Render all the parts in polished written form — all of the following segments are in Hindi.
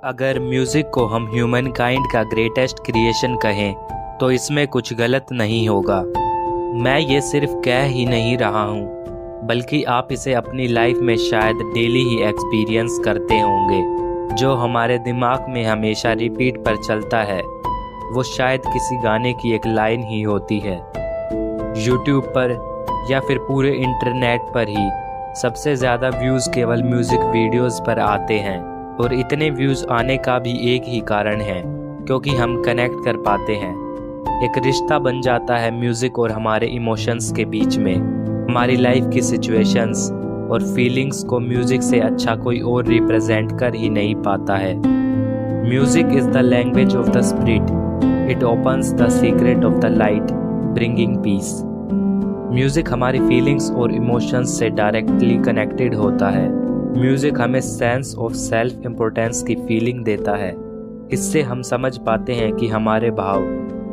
अगर म्यूज़िक को हम ह्यूमन काइंड का ग्रेटेस्ट क्रिएशन कहें तो इसमें कुछ गलत नहीं होगा। मैं ये सिर्फ कह ही नहीं रहा हूँ, बल्कि आप इसे अपनी लाइफ में शायद डेली ही एक्सपीरियंस करते होंगे। जो हमारे दिमाग में हमेशा रिपीट पर चलता है वो शायद किसी गाने की एक लाइन ही होती है। यूट्यूब पर या फिर पूरे इंटरनेट पर ही सबसे ज़्यादा व्यूज़ केवल म्यूज़िक वीडियोज़ पर आते हैं, और इतने व्यूज़ आने का भी एक ही कारण है, क्योंकि हम कनेक्ट कर पाते हैं। एक रिश्ता बन जाता है म्यूज़िक और हमारे इमोशंस के बीच में। हमारी लाइफ की सिचुएशंस और फीलिंग्स को म्यूज़िक से अच्छा कोई और रिप्रेजेंट कर ही नहीं पाता है। Music is the language of the spirit, it opens the secret of the light, bringing peace. Music हमारी फीलिंग्स और इमोशंस से डायरेक्टली कनेक्टेड होता है। म्यूज़िक हमें सेंस ऑफ सेल्फ इम्पोर्टेंस की फीलिंग देता है। इससे हम समझ पाते हैं कि हमारे भाव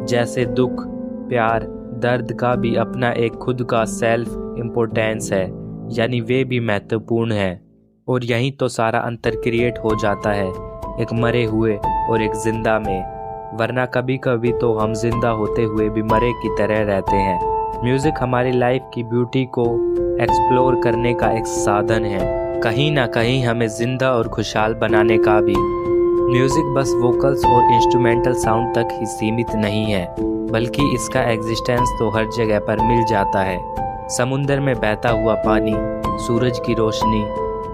जैसे दुख, प्यार, दर्द का भी अपना एक खुद का सेल्फ इम्पोर्टेंस है, यानी वे भी महत्वपूर्ण है। और यहीं तो सारा अंतर क्रिएट हो जाता है, एक मरे हुए और एक जिंदा में। वरना कभी कभी तो हम जिंदा होते हुए भी मरे की तरह रहते हैं। म्यूज़िक हमारी लाइफ की ब्यूटी को एक्सप्लोर करने का एक साधन है, कहीं ना कहीं हमें जिंदा और खुशहाल बनाने का भी। म्यूज़िक बस वोकल्स और इंस्ट्रूमेंटल साउंड तक ही सीमित नहीं है, बल्कि इसका एग्जिस्टेंस तो हर जगह पर मिल जाता है। समुंदर में बहता हुआ पानी, सूरज की रोशनी,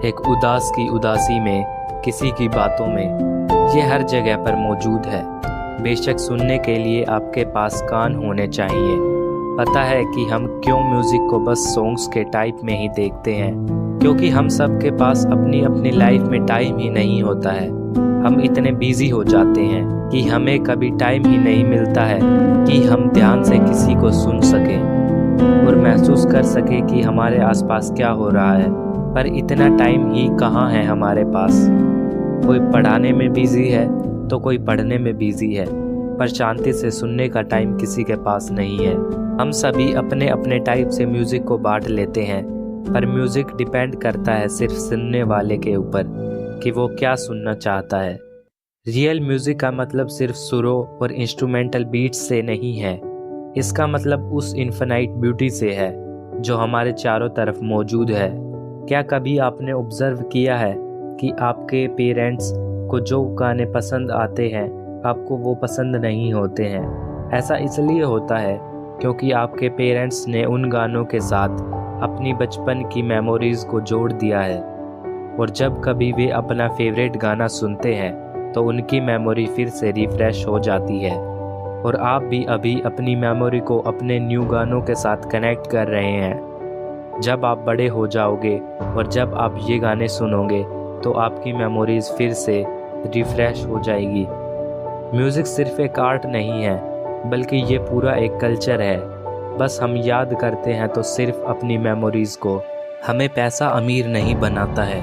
एक उदास की उदासी में, किसी की बातों में, ये हर जगह पर मौजूद है। बेशक सुनने के लिए आपके पास कान होने चाहिए। पता है कि हम क्यों म्यूज़िक को बस सॉन्ग्स के टाइप में ही देखते हैं, क्योंकि हम सब के पास अपनी अपनी लाइफ में टाइम ही नहीं होता है। हम इतने बिजी हो जाते हैं कि हमें कभी टाइम ही नहीं मिलता है कि हम ध्यान से किसी को सुन सकें और महसूस कर सकें कि हमारे आसपास क्या हो रहा है। पर इतना टाइम ही कहाँ है हमारे पास। कोई पढ़ाने में बिजी है तो कोई पढ़ने में बिजी है, पर शांति से सुनने का टाइम किसी के पास नहीं है। हम सभी अपने अपने टाइप से म्यूज़िक को बांट लेते हैं, पर म्यूज़िक डिपेंड करता है सिर्फ सुनने वाले के ऊपर कि वो क्या सुनना चाहता है। रियल म्यूज़िक का मतलब सिर्फ सुरों और इंस्ट्रूमेंटल बीट्स से नहीं है। इसका मतलब उस इन्फिनाइट ब्यूटी से है जो हमारे चारों तरफ मौजूद है। क्या कभी आपने ऑब्जर्व किया है कि आपके पेरेंट्स को जो गाने पसंद आते हैं आपको वो पसंद नहीं होते हैं? ऐसा इसलिए होता है क्योंकि आपके पेरेंट्स ने उन गानों के साथ अपनी बचपन की मेमोरीज़ को जोड़ दिया है, और जब कभी वे अपना फेवरेट गाना सुनते हैं तो उनकी मेमोरी फिर से रिफ्रेश हो जाती है। और आप भी अभी अपनी मेमोरी को अपने न्यू गानों के साथ कनेक्ट कर रहे हैं। जब आप बड़े हो जाओगे और जब आप ये गाने सुनोगे तो आपकी मेमोरीज़ फिर से रिफ्रेश हो जाएगी। म्यूज़िक सिर्फ एक आर्ट नहीं है, बल्कि ये पूरा एक कल्चर है। बस हम याद करते हैं तो सिर्फ अपनी मेमोरीज़ को। हमें पैसा अमीर नहीं बनाता है,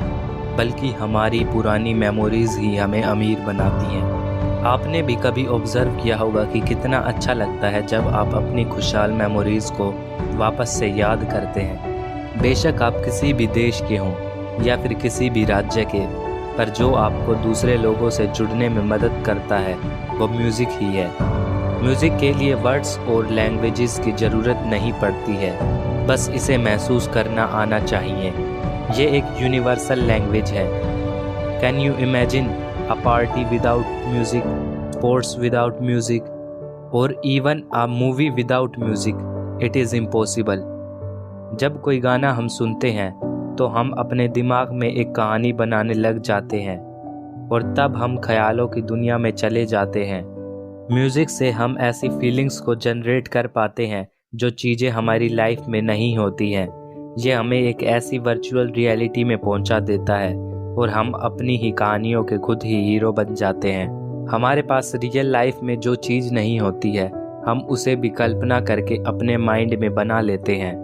बल्कि हमारी पुरानी मेमोरीज़ ही हमें अमीर बनाती हैं। आपने भी कभी ऑब्ज़र्व किया होगा कि कितना अच्छा लगता है जब आप अपनी खुशहाल मेमोरीज़ को वापस से याद करते हैं। बेशक आप किसी भी देश के हों या फिर किसी भी राज्य के, पर जो आपको दूसरे लोगों से जुड़ने में मदद करता है वो म्यूज़िक ही है। म्यूज़िक के लिए वर्ड्स और लैंग्वेजेस की ज़रूरत नहीं पड़ती है, बस इसे महसूस करना आना चाहिए। ये एक यूनिवर्सल लैंग्वेज है। Can you imagine a party without music, sports without music, और even a movie without music? It is impossible. जब कोई गाना हम सुनते हैं तो हम अपने दिमाग में एक कहानी बनाने लग जाते हैं, और तब हम ख्यालों की दुनिया में चले जाते हैं। म्यूज़िक से हम ऐसी फीलिंग्स को जनरेट कर पाते हैं जो चीज़ें हमारी लाइफ में नहीं होती हैं। ये हमें एक ऐसी वर्चुअल रियलिटी में पहुंचा देता है, और हम अपनी ही कहानियों के खुद ही हीरो बन जाते हैं। हमारे पास रियल लाइफ में जो चीज़ नहीं होती है, हम उसे भी कल्पना करके अपने माइंड में बना लेते हैं,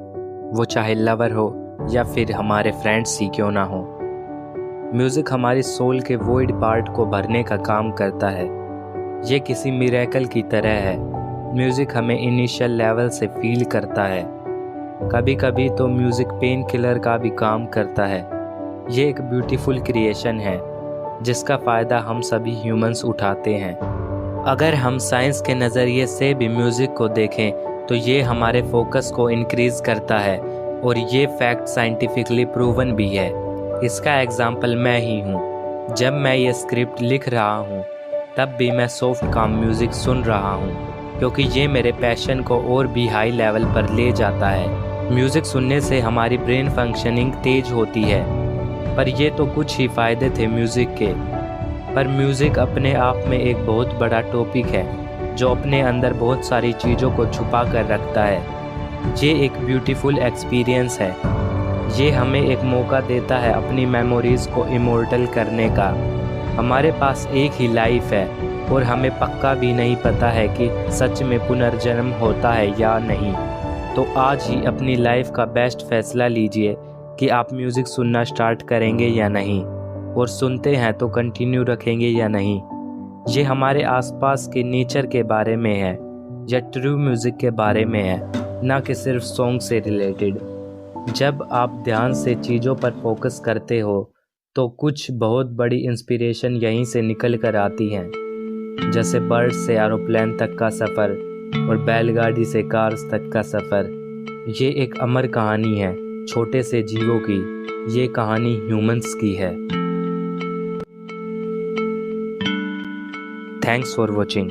वो चाहे लवर हो या फिर हमारे फ्रेंड्स ही क्यों ना हो। म्यूज़िक हमारी सोल के वॉइड पार्ट को भरने का काम करता है। ये किसी मिरेकल की तरह है। म्यूज़िक हमें इनिशियल लेवल से फील करता है। कभी कभी तो म्यूज़िक पेन किलर का भी काम करता है। ये एक ब्यूटीफुल क्रिएशन है। जिसका फ़ायदा हम सभी ह्यूमंस उठाते हैं। अगर हम साइंस के नज़रिए से भी म्यूज़िक को देखें तो ये हमारे फोकस को इंक्रीज़ करता है और ये फैक्ट साइंटिफिकली प्रूवन भी है। इसका एग्जाम्पल मैं ही हूँ। जब मैं ये स्क्रिप्ट लिख रहा हूँ तब भी मैं सॉफ्ट काम म्यूज़िक सुन रहा हूँ, क्योंकि ये मेरे पैशन को और भी हाई लेवल पर ले जाता है। म्यूज़िक सुनने से हमारी ब्रेन फंक्शनिंग तेज होती है। पर ये तो कुछ ही फ़ायदे थे म्यूज़िक के। पर म्यूज़िक अपने आप में एक बहुत बड़ा टॉपिक है जो अपने अंदर बहुत सारी चीज़ों को छुपा कर रखता है। ये एक ब्यूटीफुल एक्सपीरियंस है। ये हमें एक मौका देता है अपनी मेमोरीज़ को इमोर्टल करने का। हमारे पास एक ही लाइफ है और हमें पक्का भी नहीं पता है कि सच में पुनर्जन्म होता है या नहीं। तो आज ही अपनी लाइफ का बेस्ट फैसला लीजिए कि आप म्यूज़िक सुनना स्टार्ट करेंगे या नहीं, और सुनते हैं तो कंटिन्यू रखेंगे या नहीं। ये हमारे आसपास के नेचर के बारे में है या ट्रू म्यूज़िक के बारे में है, ना कि सिर्फ सॉन्ग से रिलेटेड। जब आप ध्यान से चीज़ों पर फोकस करते हो तो कुछ बहुत बड़ी इंस्पिरेशन यहीं से निकल कर आती हैं, जैसे बर्ड से एरोप्लेन तक का सफ़र और बैलगाड़ी से कार्स तक का सफ़र। ये एक अमर कहानी है छोटे से जीवों की। ये कहानी ह्यूमंस की है। Thanks for watching.